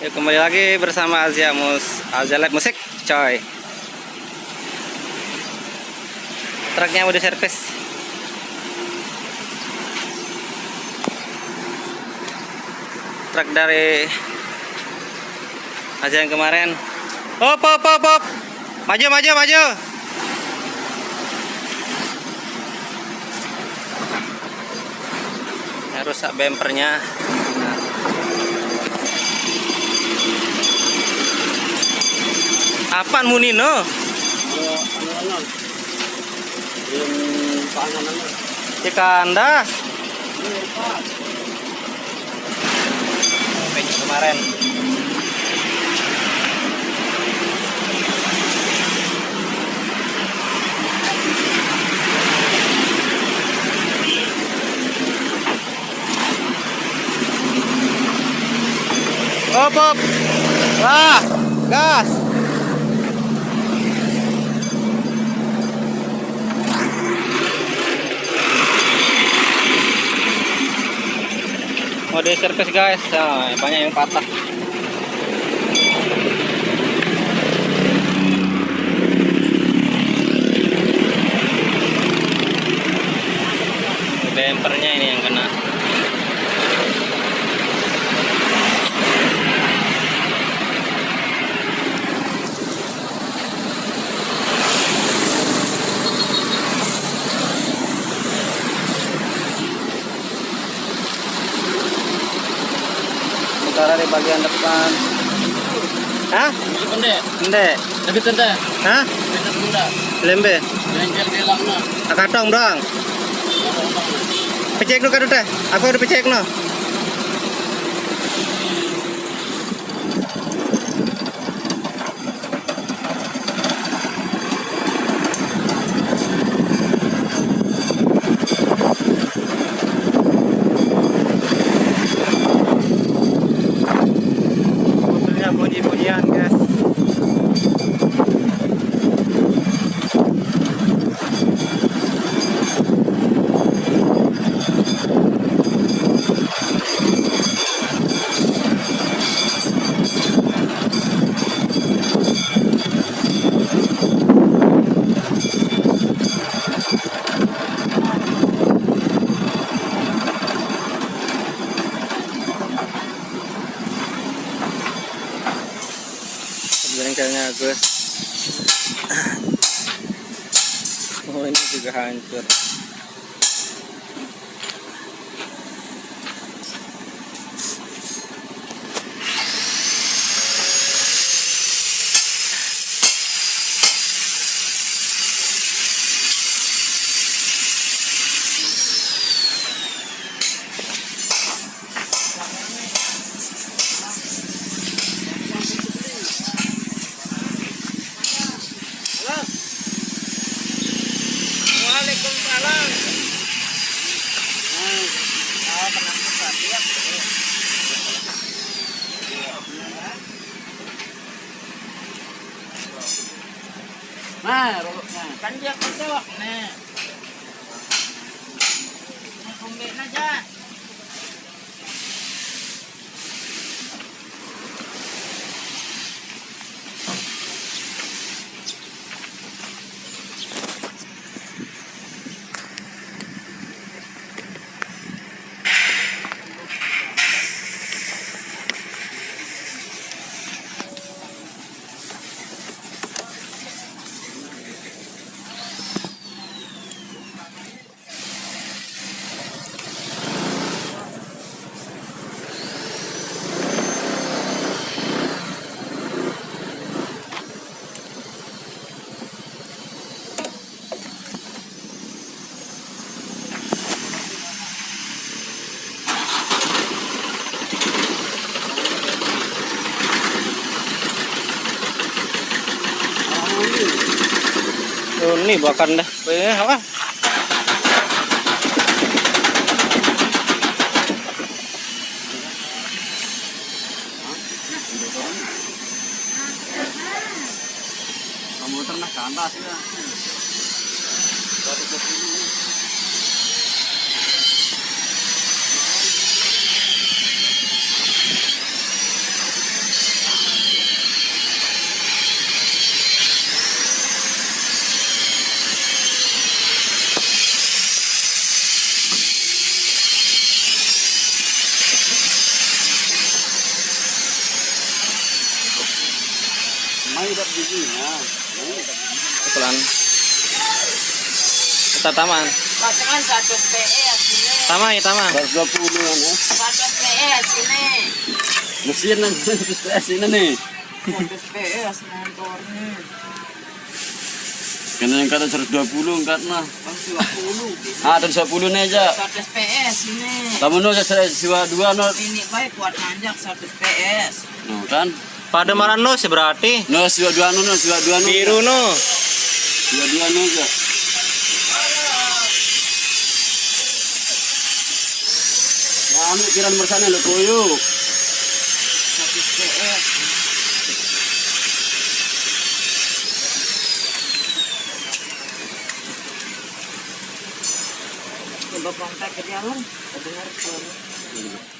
Yuk kembali lagi bersama Azia Live Musik, coy. Truknya udah servis. Truk dari Azia yang kemarin. Hop. Maju. Ini rusak bempernya. Apaan Munino? Cikandas. Kemarin. Hop. Wah, gas. Mau di servis guys, nah, banyak yang patah. Bempernya ini yang kena. Sekarang di bagian depan. Hah? Ende. Lebih tenda. Hah? Lebih tenda. Lembe. Bengkel gelang na. Akatong dong. Pecek nu kadut teh. Apa udah pecek no? Bunyi-bunyian guys. Bengkelnya Agus. Oh, ini juga hancur. Waalaikumsalam. Pernah susah lihat. Nah, kan dia kesewak nih. Kumbin aja. Ini bahkan dah. Apa? Kamu ternak kandas ya. lagi. Nah. Pelan. Kita taman. Pasangan 100 PS sini. Tama ya tama. 120 kan ya. 100 PS sini. Mesin 100 PS ini nih. 100 PS motornya. Kena yang kata 120 karena 120. Ah, 120 nih aja. 100 PS ini. Kamu no siwa 2 no. Ini baik buat nanjak 100 PS. No kan? Pada mana no sih berarti? No siwa 2 no, siwa 2 no. Biru no. Siwa 2 no aja. Anu kiran bersana lo koyo. 100 PS. Coba kontak ke jalan, dengar suara.